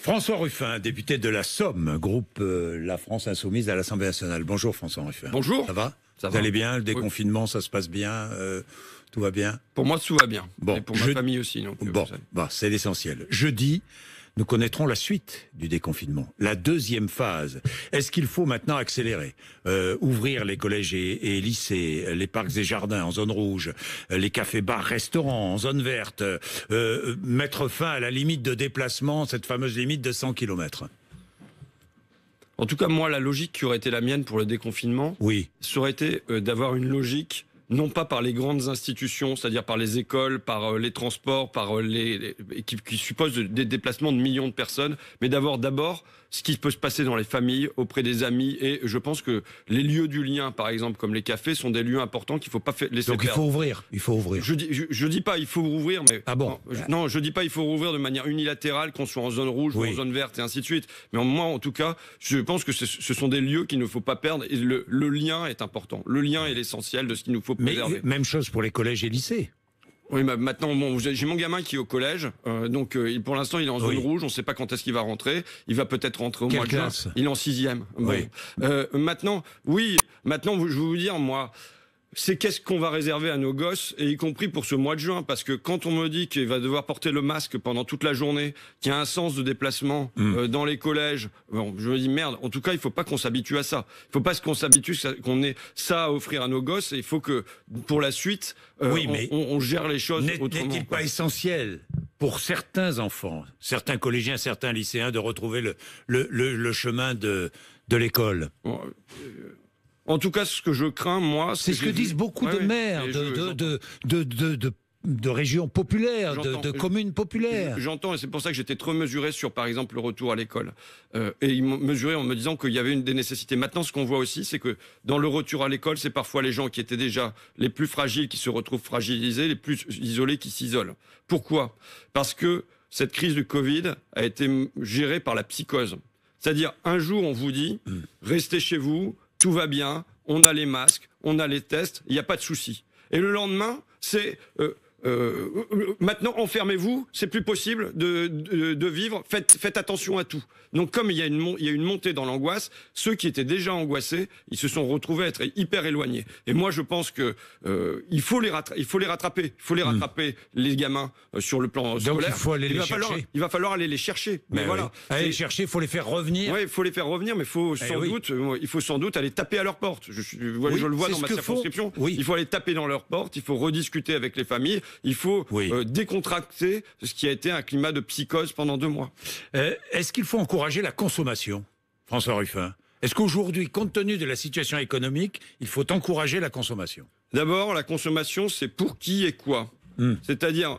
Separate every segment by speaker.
Speaker 1: François Ruffin, député de la Somme, groupe La France Insoumise à l'Assemblée nationale. Bonjour François Ruffin.
Speaker 2: Bonjour.
Speaker 1: Ça va?
Speaker 2: Ça
Speaker 1: Vous
Speaker 2: va.
Speaker 1: allez bien? Le déconfinement, ça se passe bien? Tout va bien?
Speaker 2: Pour moi, tout va bien.
Speaker 1: Bon,
Speaker 2: et pour ma famille aussi. Donc,
Speaker 1: bon, c'est l'essentiel. Jeudi, nous connaîtrons la suite du déconfinement, la deuxième phase. Est-ce qu'il faut maintenant accélérer, ouvrir les collèges et lycées, les parcs et jardins en zone rouge, les cafés, bars, restaurants en zone verte, mettre fin à la limite de déplacement, cette fameuse limite de 100 km?
Speaker 2: En tout cas, moi, la logique qui aurait été la mienne pour le déconfinement,
Speaker 1: Oui.
Speaker 2: ça aurait été d'avoir une logique, non pas par les grandes institutions, c'est-à-dire par les écoles, par les transports, par qui supposent des déplacements de millions de personnes, mais d'avoir d'abord ce qui peut se passer dans les familles, auprès des amis. Et je pense que les lieux du lien, par exemple, comme les cafés, sont des lieux importants qu'il ne faut pas laisser
Speaker 1: Donc
Speaker 2: perdre.
Speaker 1: il faut ouvrir. Il faut ouvrir.
Speaker 2: Je dis pas il faut rouvrir, mais
Speaker 1: Ah bon?
Speaker 2: non, je dis pas il faut rouvrir de manière unilatérale, qu'on soit en zone rouge ou en zone verte et ainsi de suite. Mais moi, en tout cas, je pense que ce sont des lieux qu'il ne faut pas perdre. Et le lien est important. Le lien est l'essentiel de ce qu'il nous faut préserver.
Speaker 1: Mais même chose pour les collèges et lycées.
Speaker 2: Oui, maintenant, bon, j'ai mon gamin qui est au collège, donc pour l'instant, il est en zone rouge. On ne sait pas quand est-ce qu'il va rentrer. Il va peut-être rentrer au mois de juin. Il est en 6e.
Speaker 1: Oui.
Speaker 2: Bon. Maintenant, je vais vous dire, moi, c'est qu'est-ce qu'on va réserver à nos gosses, et y compris pour ce mois de juin, parce que quand on me dit qu'il va devoir porter le masque pendant toute la journée, qu'il y a un sens de déplacement dans les collèges, bon, je me dis merde. En tout cas, il faut pas qu'on s'habitue à ça. Il faut pas qu'on s'habitue, qu'on ait ça à offrir à nos gosses, et il faut que pour la suite, on gère les choses autrement.
Speaker 1: N'est-il pas essentiel pour certains enfants, certains collégiens, certains lycéens, de retrouver le chemin de l'école?
Speaker 2: En tout cas, ce que je crains, moi...
Speaker 1: C'est ce que disent beaucoup de maires, de régions populaires, de communes populaires.
Speaker 2: J'entends, et c'est pour ça que j'étais trop mesuré sur, par exemple, le retour à l'école. Et ils m'ont mesuré en me disant qu'il y avait des nécessités. Maintenant, ce qu'on voit aussi, c'est que dans le retour à l'école, c'est parfois les gens qui étaient déjà les plus fragiles qui se retrouvent fragilisés, les plus isolés qui s'isolent. Pourquoi? Parce que cette crise du Covid a été gérée par la psychose. C'est-à-dire, un jour, on vous dit, restez chez vous, tout va bien, on a les masques, on a les tests, il n'y a pas de souci. Et le lendemain, c'est maintenant enfermez-vous, c'est plus possible de vivre, faites attention à tout. Donc comme il y a une montée dans l'angoisse, ceux qui étaient déjà angoissés, ils se sont retrouvés à être hyper éloignés. Et moi je pense que il faut les rattraper, les gamins sur le plan scolaire.
Speaker 1: Donc il faut aller les chercher.
Speaker 2: Il va falloir aller les chercher. Mais voilà,
Speaker 1: aller les chercher, il faut les faire revenir.
Speaker 2: Oui, il faut les faire revenir, mais il faut sans doute aller taper à leur porte. Je le vois dans ma circonscription. Il faut aller taper dans leur porte, il faut rediscuter avec les familles. Il faut décontracter ce qui a été un climat de psychose pendant 2 mois.
Speaker 1: Est-ce qu'il faut encourager la consommation, François Ruffin? Est-ce qu'aujourd'hui, compte tenu de la situation économique, il faut encourager la consommation?
Speaker 2: D'abord, la consommation, c'est pour qui et quoi. C'est-à-dire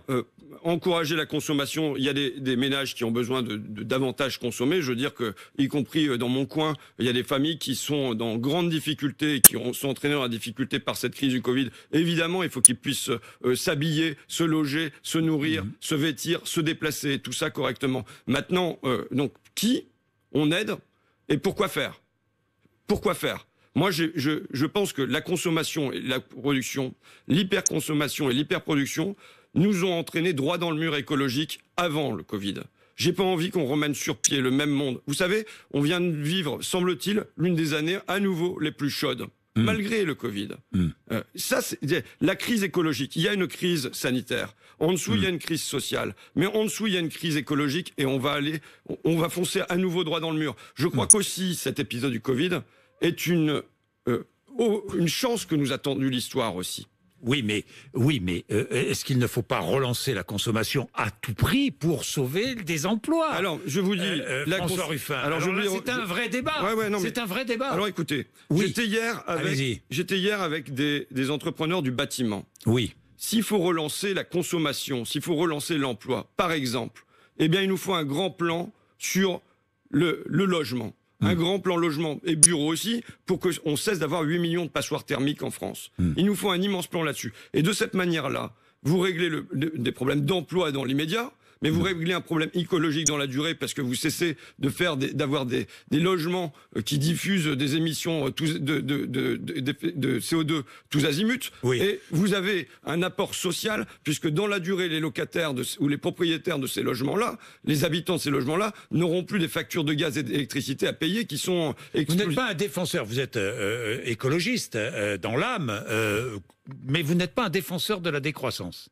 Speaker 2: encourager la consommation. Il y a des ménages qui ont besoin de davantage consommer. Je veux dire que, y compris dans mon coin, il y a des familles qui sont dans grande difficulté et qui sont entraînées dans la difficulté par cette crise du Covid. Évidemment, il faut qu'ils puissent s'habiller, se loger, se nourrir, se vêtir, se déplacer, tout ça correctement. Maintenant, donc, qui on aide et pourquoi faire? Pourquoi faire? Moi, je pense que la consommation et la production, l'hyperconsommation et l'hyperproduction nous ont entraînés droit dans le mur écologique avant le Covid. J'ai pas envie qu'on remette sur pied le même monde. Vous savez, on vient de vivre, semble-t-il, l'une des années à nouveau les plus chaudes, malgré le Covid. Ça, c'est la crise écologique. Il y a une crise sanitaire. En dessous, il y a une crise sociale. Mais en dessous, il y a une crise écologique et on va foncer à nouveau droit dans le mur. Je crois qu'aussi, cet épisode du Covid est une chance que nous a tendue l'histoire aussi.
Speaker 1: Oui, mais est-ce qu'il ne faut pas relancer la consommation à tout prix pour sauver des emplois?
Speaker 2: Alors, je vous dis,
Speaker 1: François Ruffin. Alors c'est un vrai débat. C'est un vrai débat.
Speaker 2: Alors écoutez, j'étais hier avec des entrepreneurs du bâtiment.
Speaker 1: Oui.
Speaker 2: S'il faut relancer la consommation, s'il faut relancer l'emploi, par exemple, eh bien, il nous faut un grand plan sur le logement. Un grand plan logement et bureau aussi, pour qu'on cesse d'avoir 8 millions de passoires thermiques en France. Il nous faut un immense plan là-dessus. Et de cette manière-là, vous réglez des problèmes d'emploi dans l'immédiat, mais vous réglez un problème écologique dans la durée parce que vous cessez d'avoir des logements qui diffusent des émissions de CO2 tous azimuts. Oui. Et vous avez un apport social puisque dans la durée, les locataires ou les propriétaires de ces logements-là, les habitants de ces logements-là, n'auront plus des factures de gaz et d'électricité à payer qui sont...
Speaker 1: Vous n'êtes pas un défenseur, vous êtes écologiste dans l'âme, mais vous n'êtes pas un défenseur de la décroissance.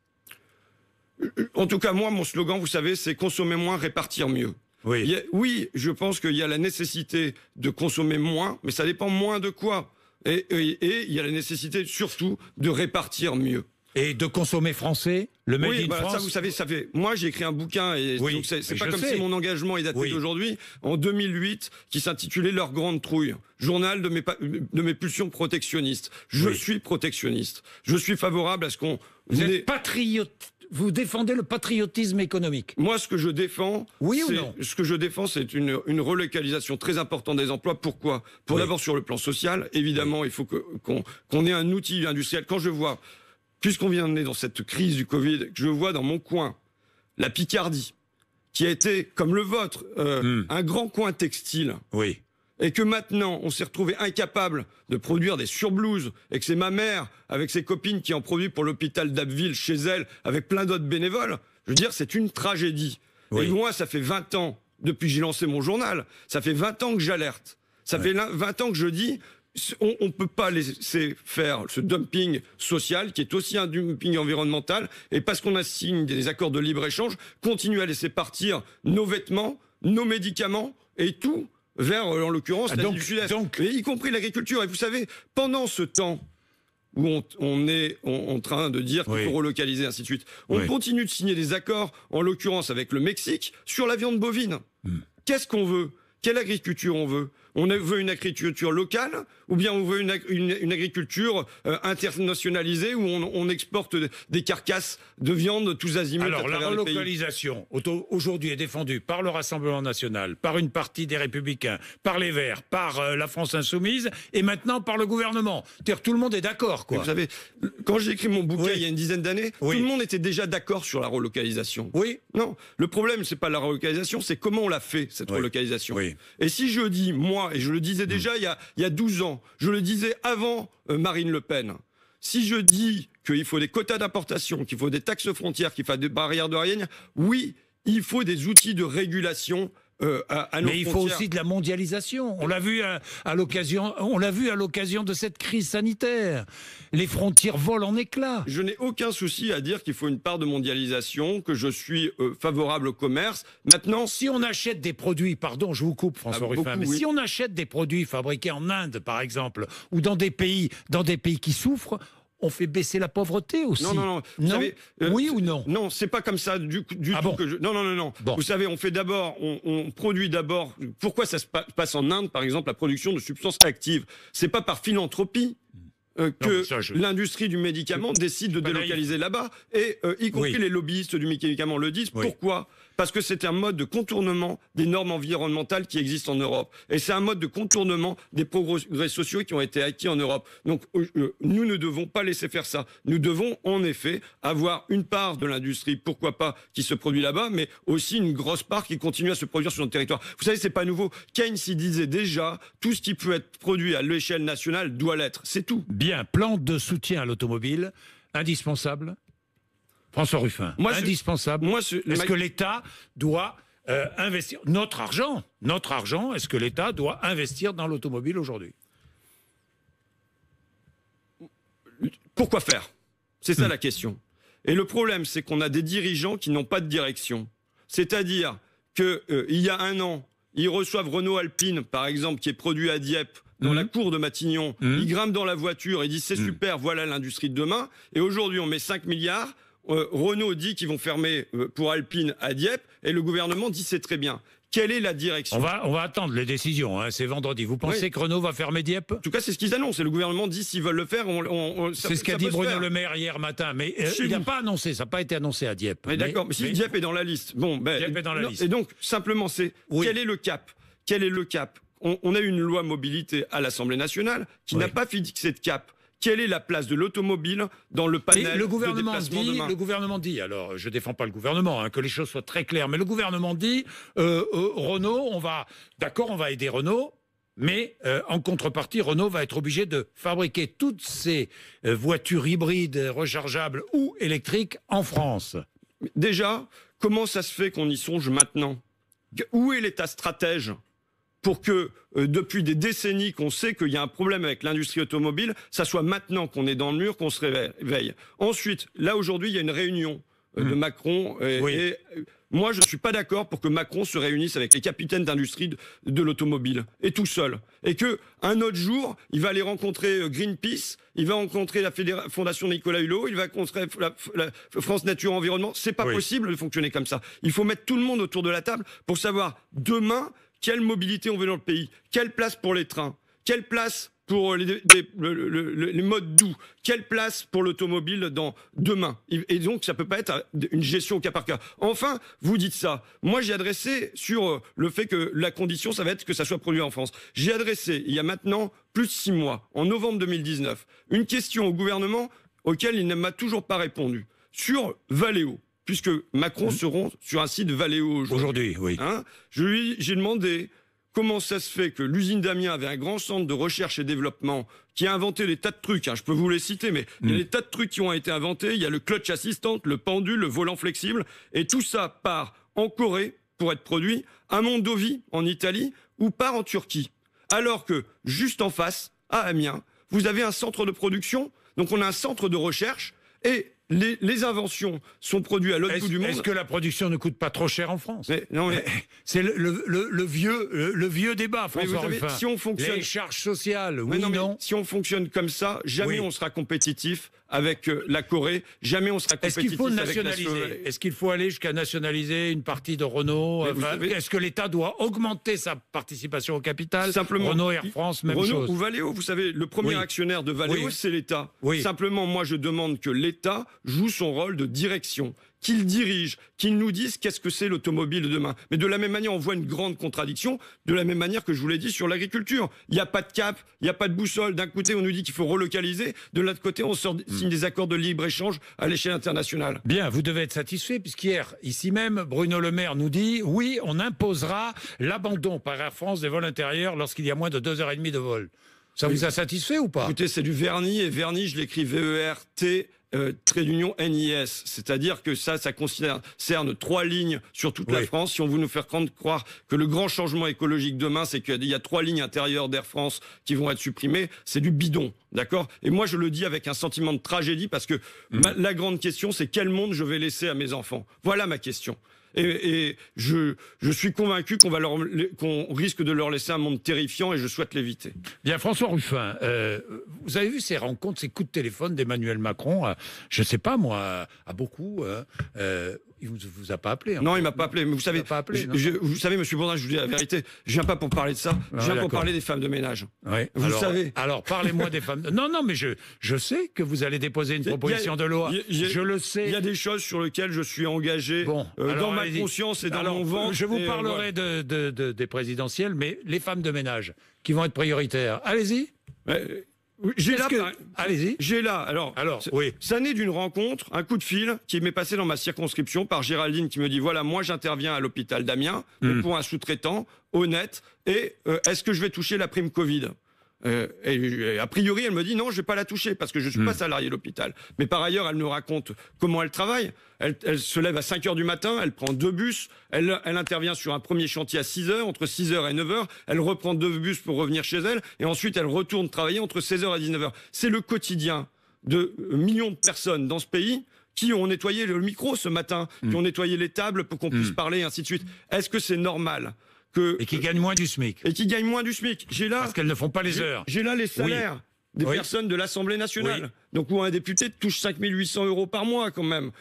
Speaker 2: En tout cas, moi, mon slogan, vous savez, c'est consommer moins, répartir mieux.
Speaker 1: Oui.
Speaker 2: Oui, je pense qu'il y a la nécessité de consommer moins, mais ça dépend moins de quoi. Et il y a la nécessité surtout de répartir mieux.
Speaker 1: Et de consommer français, le Made in France.
Speaker 2: Ça, vous savez, ça fait. Moi, j'ai écrit un bouquin et
Speaker 1: oui,
Speaker 2: donc c'est pas comme si mon engagement est daté d'aujourd'hui. En 2008, qui s'intitulait Leur grande trouille, journal de mes pulsions protectionnistes. Je suis protectionniste. Je suis favorable à ce qu'on.
Speaker 1: Vous êtes patriote. Vous défendez le patriotisme économique.
Speaker 2: Moi, ce que je défends, c'est une relocalisation très importante des emplois. Pourquoi ? D'abord sur le plan social, évidemment, il faut qu'on ait un outil industriel. Quand je vois, puisqu'on vient de dans cette crise du Covid, que je vois dans mon coin la Picardie, qui a été, comme le vôtre, un grand coin textile.
Speaker 1: Oui.
Speaker 2: Et que maintenant, on s'est retrouvé incapable de produire des surblouses, et que c'est ma mère, avec ses copines, qui en produit pour l'hôpital d'Abbeville, chez elle, avec plein d'autres bénévoles. Je veux dire, c'est une tragédie. Oui. Et moi, ça fait 20 ans, depuis que j'ai lancé mon journal, ça fait 20 ans que j'alerte. Ça fait 20 ans que je dis, on ne peut pas laisser faire ce dumping social, qui est aussi un dumping environnemental, et parce qu'on a signé des accords de libre-échange, continuer à laisser partir nos vêtements, nos médicaments, et tout, vers, en l'occurrence, l'Asie du Sud-Est, y compris l'agriculture. Et vous savez, pendant ce temps où on est en train de dire qu'il faut relocaliser, ainsi de suite, on continue de signer des accords, en l'occurrence avec le Mexique, sur la viande bovine. Qu'est-ce qu'on veut ? Quelle agriculture on veut ? On veut une agriculture locale ou bien on veut une agriculture internationalisée où on exporte des carcasses de viande tous azimuts.
Speaker 1: Alors la relocalisation aujourd'hui est défendue par le Rassemblement national, par une partie des Républicains, par les Verts, par la France insoumise et maintenant par le gouvernement. C'est-à-dire tout le monde est d'accord, quoi.
Speaker 2: Vous savez, quand j'ai écrit mon bouquin il y a une dizaine d'années, tout le monde était déjà d'accord sur la relocalisation.
Speaker 1: Oui.
Speaker 2: Non, le problème c'est pas la relocalisation, c'est comment on l'a fait cette relocalisation. Oui. Et si je dis moi, et je le disais déjà il y a 12 ans, je le disais avant Marine Le Pen. Si je dis qu'il faut des quotas d'importation, qu'il faut des taxes frontières, qu'il faut des barrières douanières, oui, il faut des outils de régulation à nos frontières.
Speaker 1: Mais il faut aussi de la mondialisation. On l'a vu à l'occasion de cette crise sanitaire. Les frontières volent en éclats.
Speaker 2: Je n'ai aucun souci à dire qu'il faut une part de mondialisation, que je suis favorable au commerce. Maintenant,
Speaker 1: si on achète des produits, pardon, je vous coupe, François Ruffin, mais si on achète des produits fabriqués en Inde, par exemple, ou dans des pays qui souffrent, on fait baisser la pauvreté aussi.
Speaker 2: Non. Vous savez,
Speaker 1: oui ou non?
Speaker 2: Non, c'est pas comme ça du tout que je... Non. Bon. Vous savez, on fait d'abord, on produit d'abord... Pourquoi ça se passe en Inde, par exemple, la production de substances actives? C'est pas par philanthropie que l'industrie du médicament décide de délocaliser là-bas, et y compris les lobbyistes du médicament le disent. Pourquoi ? Parce que c'est un mode de contournement des normes environnementales qui existent en Europe. Et c'est un mode de contournement des progrès sociaux qui ont été acquis en Europe. Donc nous ne devons pas laisser faire ça. Nous devons en effet avoir une part de l'industrie, pourquoi pas, qui se produit là-bas, mais aussi une grosse part qui continue à se produire sur notre territoire. Vous savez, c'est pas nouveau. Keynes y disait déjà, tout ce qui peut être produit à l'échelle nationale doit l'être. C'est tout.
Speaker 1: Bien, plan de soutien à l'automobile, indispensable. François Ruffin, indispensable. Est-ce que l'État doit investir notre argent, est-ce que l'État doit investir dans l'automobile aujourd'hui?
Speaker 2: Pourquoi faire? C'est ça la question. Et le problème, c'est qu'on a des dirigeants qui n'ont pas de direction. C'est-à-dire qu'il y a un an, ils reçoivent Renault Alpine, par exemple, qui est produit à Dieppe, dans la cour de Matignon. Ils grimpent dans la voiture et disent c'est super, voilà l'industrie de demain. Et aujourd'hui, on met 5 milliards. Renault dit qu'ils vont fermer pour Alpine à Dieppe et le gouvernement dit c'est très bien. Quelle est la direction?
Speaker 1: On va attendre les décisions, hein, c'est vendredi. Vous pensez que Renault va fermer Dieppe?
Speaker 2: En tout cas, c'est ce qu'ils annoncent. Et le gouvernement dit s'ils veulent le faire,
Speaker 1: c'est ce qu'a dit Bruno Le Maire hier matin. Mais il n'a pas annoncé, ça n'a pas été annoncé à Dieppe.
Speaker 2: Mais d'accord, mais si Dieppe est dans la liste.
Speaker 1: Dieppe est dans la liste.
Speaker 2: Et donc, simplement, quel est le cap? Quel est le cap? On a eu une loi mobilité à l'Assemblée nationale qui n'a pas fixé de cap, quelle est la place de l'automobile dans le panel
Speaker 1: et le gouvernement
Speaker 2: de déplacement demain.
Speaker 1: Le gouvernement dit, alors je défends pas le gouvernement, hein, que les choses soient très claires, mais le gouvernement dit, Renault, on va aider Renault, mais en contrepartie, Renault va être obligé de fabriquer toutes ces voitures hybrides, rechargeables ou électriques en France.
Speaker 2: Déjà, comment ça se fait qu'on y songe maintenant? Où est l'État stratège pour que, depuis des décennies qu'on sait qu'il y a un problème avec l'industrie automobile, ça soit maintenant qu'on est dans le mur, qu'on se réveille. Ensuite, là aujourd'hui, il y a une réunion de Macron et moi, je ne suis pas d'accord pour que Macron se réunisse avec les capitaines d'industrie de l'automobile, et tout seul. Et qu'un autre jour, il va aller rencontrer Greenpeace, il va rencontrer la Fondation Nicolas Hulot, il va rencontrer la France Nature Environnement. C'est pas possible de fonctionner comme ça. Il faut mettre tout le monde autour de la table pour savoir demain quelle mobilité on veut dans le pays, quelle place pour les trains, quelle place pour les modes doux, quelle place pour l'automobile dans demain. Et donc, ça peut pas être une gestion au cas par cas. Enfin, vous dites ça. Moi, j'ai adressé sur le fait que la condition, ça va être que ça soit produit en France. J'ai adressé, il y a maintenant plus de 6 mois, en novembre 2019, une question au gouvernement auquel il ne m'a toujours pas répondu. Sur Valeo, puisque Macron seront sur un site Valeo
Speaker 1: aujourd'hui. Oui.
Speaker 2: Hein, j'ai demandé comment ça se fait que l'usine d'Amiens avait un grand centre de recherche et développement qui a inventé des tas de trucs, hein, je peux vous les citer, mais il y a des tas de trucs qui ont été inventés, il y a le clutch assistant, le pendule, le volant flexible, et tout ça part en Corée pour être produit, à Mondovi en Italie, ou part en Turquie. Alors que, juste en face, à Amiens, vous avez un centre de production, donc on a un centre de recherche, et les inventions sont produites à l'autre bout du monde.
Speaker 1: Est-ce que la production ne coûte pas trop cher en France?
Speaker 2: Mais
Speaker 1: c'est le vieux débat, François Ruffin.
Speaker 2: Si on fonctionne...
Speaker 1: Les charges sociales, oui, non.
Speaker 2: Si on fonctionne comme ça, jamais on sera compétitif avec la Corée, jamais on sera compétitif.
Speaker 1: Est-ce qu'il faut nationaliser? Est-ce qu'il faut aller jusqu'à nationaliser une partie de Renault? Est-ce que l'État doit augmenter sa participation au capital?
Speaker 2: Simplement,
Speaker 1: Renault, Air France, même chose.
Speaker 2: Renault ou Valeo, vous savez, le premier actionnaire de Valeo, c'est l'État. Simplement, moi, je demande que l'État joue son rôle de direction, qu'il dirige, qu'il nous dise qu'est-ce que c'est l'automobile de demain. Mais de la même manière, on voit une grande contradiction, de la même manière que je vous l'ai dit sur l'agriculture. Il n'y a pas de cap, il n'y a pas de boussole. D'un côté, on nous dit qu'il faut relocaliser, de l'autre côté, on signe des accords de libre-échange à l'échelle internationale.
Speaker 1: Bien, vous devez être satisfait, puisqu'hier, ici même, Bruno Le Maire nous dit « Oui, on imposera l'abandon par Air France des vols intérieurs lorsqu'il y a moins de 2h30 de vol ». Ça vous a satisfait ou pas?
Speaker 2: Écoutez, c'est du vernis, et vernis, je l'écris V-E-R-T, trait d'union NIS. C'est-à-dire que ça concerne 3 lignes sur toute la France. Si on veut nous faire croire que le grand changement écologique demain, c'est qu'il y a 3 lignes intérieures d'Air France qui vont être supprimées, c'est du bidon. D'accord? Et moi, je le dis avec un sentiment de tragédie parce que la grande question, c'est quel monde je vais laisser à mes enfants? Voilà ma question. Et je suis convaincu qu'on risque de leur laisser un monde terrifiant et je souhaite l'éviter.
Speaker 1: Bien, François Ruffin, vous avez vu ces rencontres, ces coups de téléphone d'Emmanuel Macron, je ne sais pas moi, à beaucoup, il vous a pas appelé.
Speaker 2: Non, il m'a pas appelé. Mais vous savez, vous savez, Monsieur Bourdin, je vous dis la vérité, je viens pas pour parler de ça, je viens pour parler des femmes de ménage.
Speaker 1: Oui.
Speaker 2: Vous savez.
Speaker 1: Alors, parlez-moi des femmes. Non, mais je sais que vous allez déposer une proposition de loi. Je le sais.
Speaker 2: Il y a des choses sur lesquelles je suis engagé dans ma conscience et dans mon ventre.
Speaker 1: Je vous parlerai des présidentielles, mais les femmes de ménage qui vont être prioritaires. Allez-y. Allez-y.
Speaker 2: J'ai là, alors
Speaker 1: oui.
Speaker 2: Ça naît d'une rencontre, un coup de fil qui m'est passé dans ma circonscription par Géraldine qui me dit voilà, moi j'interviens à l'hôpital d'Amiens pour un sous-traitant honnête et est-ce que je vais toucher la prime Covid? Et a priori, elle me dit non, je vais pas la toucher parce que je suis pas salarié de l'hôpital. Mais par ailleurs, elle me raconte comment elle travaille. Elle se lève à 5h du matin, elle prend 2 bus, elle intervient sur un premier chantier à 6h, entre 6h et 9h, elle reprend 2 bus pour revenir chez elle, et ensuite elle retourne travailler entre 16h et 19h. C'est le quotidien de millions de personnes dans ce pays qui ont nettoyé le micro ce matin, qui ont nettoyé les tables pour qu'on puisse parler, et ainsi de suite. Est-ce que c'est normal
Speaker 1: et qui gagnent moins du SMIC.
Speaker 2: Et qui gagnent moins du SMIC.
Speaker 1: Parce qu'elles ne font pas les heures.
Speaker 2: J'ai là les salaires des personnes de l'Assemblée nationale. Donc où un député touche 5 800 € par mois quand même.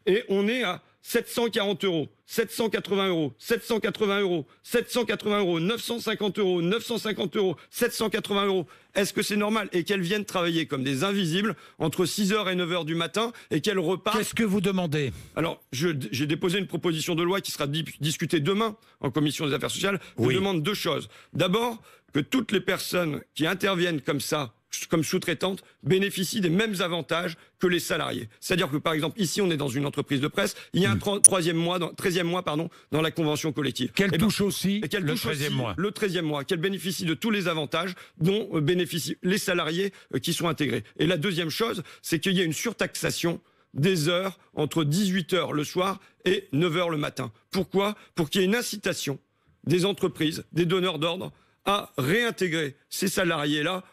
Speaker 2: Et on est à 740 €, 780 €, 780 €, 780 €, 950 €, 950 €, 780 €. Est-ce que c'est normal? Et qu'elles viennent travailler comme des invisibles entre 6h et 9h du matin et qu'elles repartent.
Speaker 1: Qu'est-ce que vous demandez?
Speaker 2: Alors, j'ai déposé une proposition de loi qui sera discutée demain en commission des affaires sociales. Je demande 2 choses. D'abord, que toutes les personnes qui interviennent comme ça comme sous-traitante bénéficient des mêmes avantages que les salariés. C'est-à-dire que, par exemple, ici, on est dans une entreprise de presse, il y a un 13e mois dans la convention collective.
Speaker 1: Qu'elle touche aussi le 13e mois.
Speaker 2: Le 13e mois, qu'elle bénéficie de tous les avantages dont bénéficient les salariés qui sont intégrés. Et la deuxième chose, c'est qu'il y a une surtaxation des heures entre 18h le soir et 9h le matin. Pourquoi ? Pour qu'il y ait une incitation des entreprises, des donneurs d'ordre, à réintégrer ces salariés-là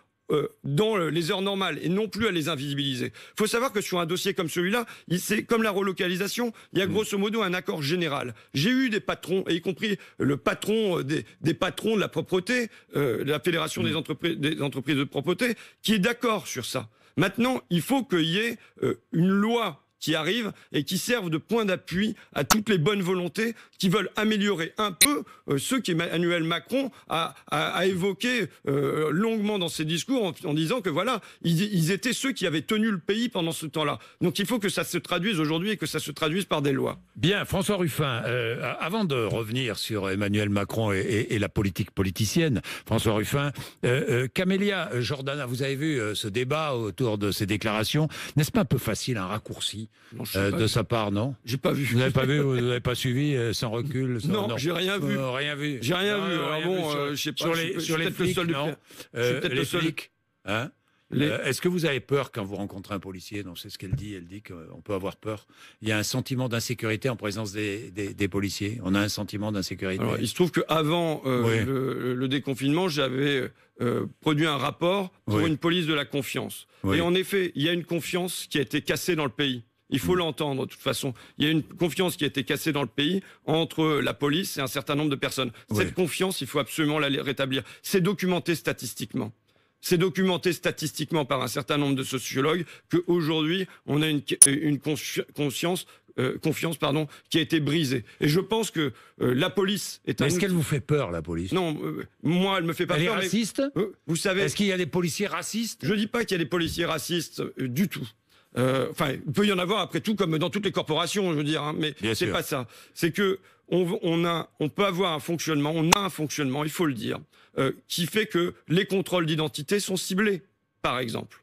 Speaker 2: dans les heures normales et non plus à les invisibiliser. Il faut savoir que sur un dossier comme celui-là, c'est comme la relocalisation, il y a grosso modo un accord général. J'ai eu des patrons, y compris le patron des patrons de la propreté, de la Fédération des entreprises de propreté, qui est d'accord sur ça. Maintenant, il faut qu'il y ait une loi qui arrive et qui servent de point d'appui à toutes les bonnes volontés qui veulent améliorer un peu ce qu'Emmanuel Macron a évoqué longuement dans ses discours en disant que voilà, ils étaient ceux qui avaient tenu le pays pendant ce temps-là. Donc il faut que ça se traduise aujourd'hui et que ça se traduise par des lois.
Speaker 1: Bien, François Ruffin, avant de revenir sur Emmanuel Macron et la politique politicienne, François Ruffin, Camélia Jordana, vous avez vu ce débat autour de ces déclarations, n'est-ce pas un peu facile, un raccourci de sa part, non?
Speaker 2: J'ai pas vu.
Speaker 1: Vous n'avez pas vu, vous n'avez pas suivi, sans recul?
Speaker 2: Non, j'ai rien vu.
Speaker 1: Rien vu.
Speaker 2: J'ai rien vu. Alors bon, je sais pas.
Speaker 1: Sur les flics, non? Les flics, hein? Est-ce que vous avez peur quand vous rencontrez un policier? Non, c'est ce qu'elle dit. Elle dit qu'on peut avoir peur. Il y a un sentiment d'insécurité en présence des policiers. On a un sentiment d'insécurité.
Speaker 2: Alors, il se trouve qu'avant le déconfinement, j'avais produit un rapport pour une police de la confiance. Oui. Et en effet, il y a une confiance qui a été cassée dans le pays. Il faut l'entendre, de toute façon. Il y a une confiance qui a été cassée dans le pays entre la police et un certain nombre de personnes. Cette confiance, il faut absolument la rétablir. C'est documenté statistiquement. C'est documenté statistiquement par un certain nombre de sociologues qu'aujourd'hui, on a une confiance qui a été brisée. Et je pense que la police est un...
Speaker 1: Est-ce qu'elle vous fait peur, la police?
Speaker 2: Non, moi, elle me fait pas peur.
Speaker 1: Elle est raciste?
Speaker 2: Vous savez...
Speaker 1: Est-ce qu'il y a des policiers racistes?
Speaker 2: Je dis pas qu'il y a des policiers racistes du tout. Enfin, il peut y en avoir après tout, comme dans toutes les corporations, je veux dire, hein, mais c'est pas ça. C'est que on peut avoir un fonctionnement, on a un fonctionnement, il faut le dire, qui fait que les contrôles d'identité sont ciblés, par exemple.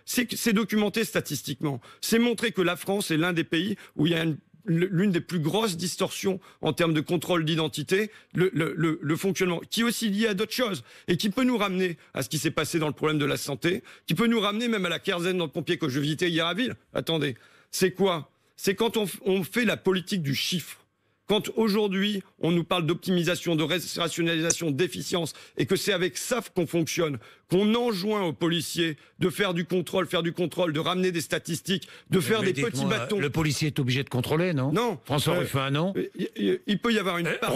Speaker 2: C'est documenté statistiquement. C'est montré que la France est l'un des pays où il y a l'une des plus grosses distorsions en termes de contrôle d'identité, le fonctionnement, qui est aussi lié à d'autres choses, et qui peut nous ramener à ce qui s'est passé dans le problème de la santé, qui peut nous ramener même à la querzaine dans le pompier que je visitais hier à Ville. Attendez, c'est quoi? C'est quand on fait la politique du chiffre. Quand aujourd'hui, on nous parle d'optimisation, de rationalisation, d'efficience, et que c'est avec ça qu'on fonctionne, qu'on enjoint aux policiers de faire du contrôle, de ramener des statistiques, de faire des petits bâtons.
Speaker 1: Le policier est obligé de contrôler, non?
Speaker 2: Non.
Speaker 1: François Ruffin, non?
Speaker 2: Il peut y avoir une part...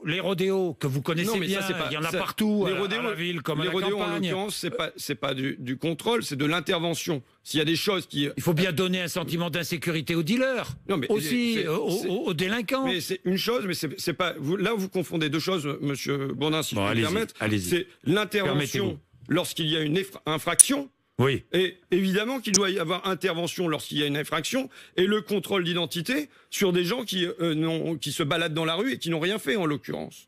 Speaker 1: Les rodéos que vous connaissez bien, il y en a partout, à la ville comme à la campagne. Les rodéos, en l'occurrence,
Speaker 2: c'est pas du contrôle, c'est de l'intervention. S'il y a des choses qui...
Speaker 1: Il faut bien donner un sentiment d'insécurité aux dealers, aussi aux délinquants.
Speaker 2: Mais c'est une chose, mais c'est pas... Là, vous confondez deux choses, monsieur Bourdin, si je peux me permettre. C'est l'intervention lorsqu'il y a une infraction.
Speaker 1: Oui.
Speaker 2: Et évidemment qu'il doit y avoir intervention lorsqu'il y a une infraction et le contrôle d'identité sur des gens qui se baladent dans la rue et qui n'ont rien fait, en l'occurrence.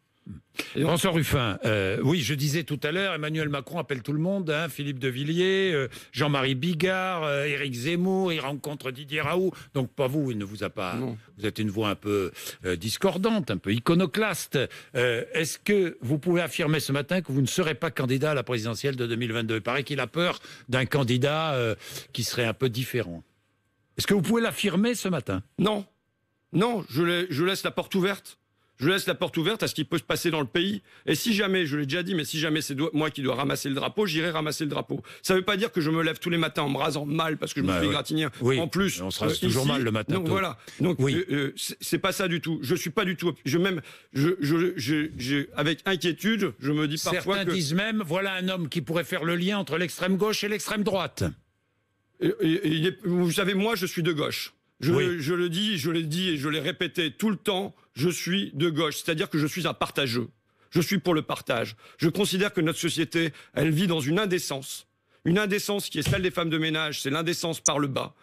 Speaker 1: François Ruffin, oui, je disais tout à l'heure, Emmanuel Macron appelle tout le monde, hein, Philippe de Villiers, Jean-Marie Bigard, Éric Zemmour, il rencontre Didier Raoult, donc pas vous, il ne vous a pas... Non. Vous êtes une voix un peu discordante, un peu iconoclaste. Est-ce que vous pouvez affirmer ce matin que vous ne serez pas candidat à la présidentielle de 2022? Il paraît qu'il a peur d'un candidat qui serait un peu différent. Est-ce que vous pouvez l'affirmer ce matin?
Speaker 2: Non. Non, je laisse la porte ouverte. Je laisse la porte ouverte à ce qui peut se passer dans le pays. Et si jamais, je l'ai déjà dit, mais si jamais c'est moi qui dois ramasser le drapeau, j'irai ramasser le drapeau. Ça ne veut pas dire que je me lève tous les matins en me rasant mal parce que je me suis égratigné.
Speaker 1: Oui,
Speaker 2: en plus,
Speaker 1: on se rase toujours mal le matin.
Speaker 2: Donc voilà. Donc oui. C'est pas ça du tout. Je suis pas du tout. Avec inquiétude, je me dis parfois
Speaker 1: Certains disent même, voilà un homme qui pourrait faire le lien entre l'extrême gauche et l'extrême droite.
Speaker 2: Vous savez, moi, je suis de gauche. Je le dis, je l'ai dit et je l'ai répété tout le temps, je suis de gauche, c'est-à-dire que je suis un partageux. Je suis pour le partage. Je considère que notre société, elle vit dans une indécence qui est celle des femmes de ménage, c'est l'indécence par le bas.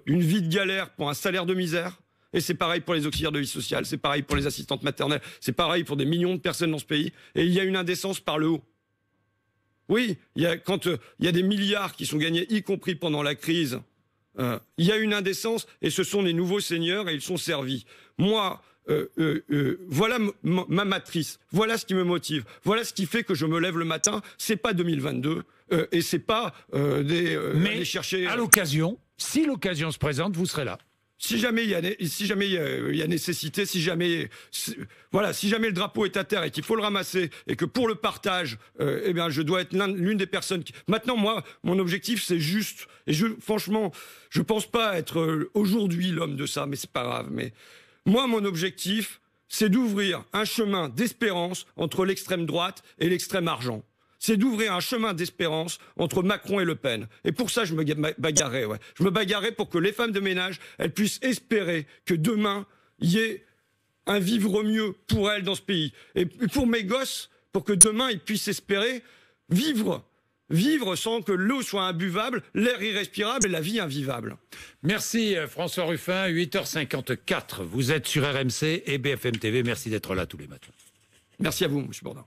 Speaker 2: Une vie de galère pour un salaire de misère. Et c'est pareil pour les auxiliaires de vie sociale, c'est pareil pour les assistantes maternelles, c'est pareil pour des millions de personnes dans ce pays. Et il y a une indécence par le haut. Oui, quand il y a des milliards qui sont gagnés, y compris pendant la crise, il y a une indécence et ce sont les nouveaux seigneurs et ils sont servis. Moi, voilà ma matrice, voilà ce qui me motive, voilà ce qui fait que je me lève le matin. C'est pas 2022 et c'est pas aller chercher.
Speaker 1: À l'occasion, si l'occasion se présente, vous serez là.
Speaker 2: Si jamais il y a nécessité, si jamais le drapeau est à terre et qu'il faut le ramasser et que pour le partage, eh bien, je dois être l'une des personnes qui... Maintenant, moi, mon objectif, c'est juste... Et franchement, je pense pas être aujourd'hui l'homme de ça, mais c'est pas grave. Mais moi, mon objectif, c'est d'ouvrir un chemin d'espérance entre l'extrême droite et l'extrême argent. C'est d'ouvrir un chemin d'espérance entre Macron et Le Pen. Et pour ça, je me bagarrais. Ouais. Je me bagarrais pour que les femmes de ménage, elles puissent espérer que demain, il y ait un vivre mieux pour elles dans ce pays. Et pour mes gosses, pour que demain, ils puissent espérer vivre sans que l'eau soit imbuvable, l'air irrespirable et la vie invivable.
Speaker 1: Merci François Ruffin, 8h54. Vous êtes sur RMC et BFM TV. Merci d'être là tous les matins.
Speaker 2: Merci à vous, M. Bourdin.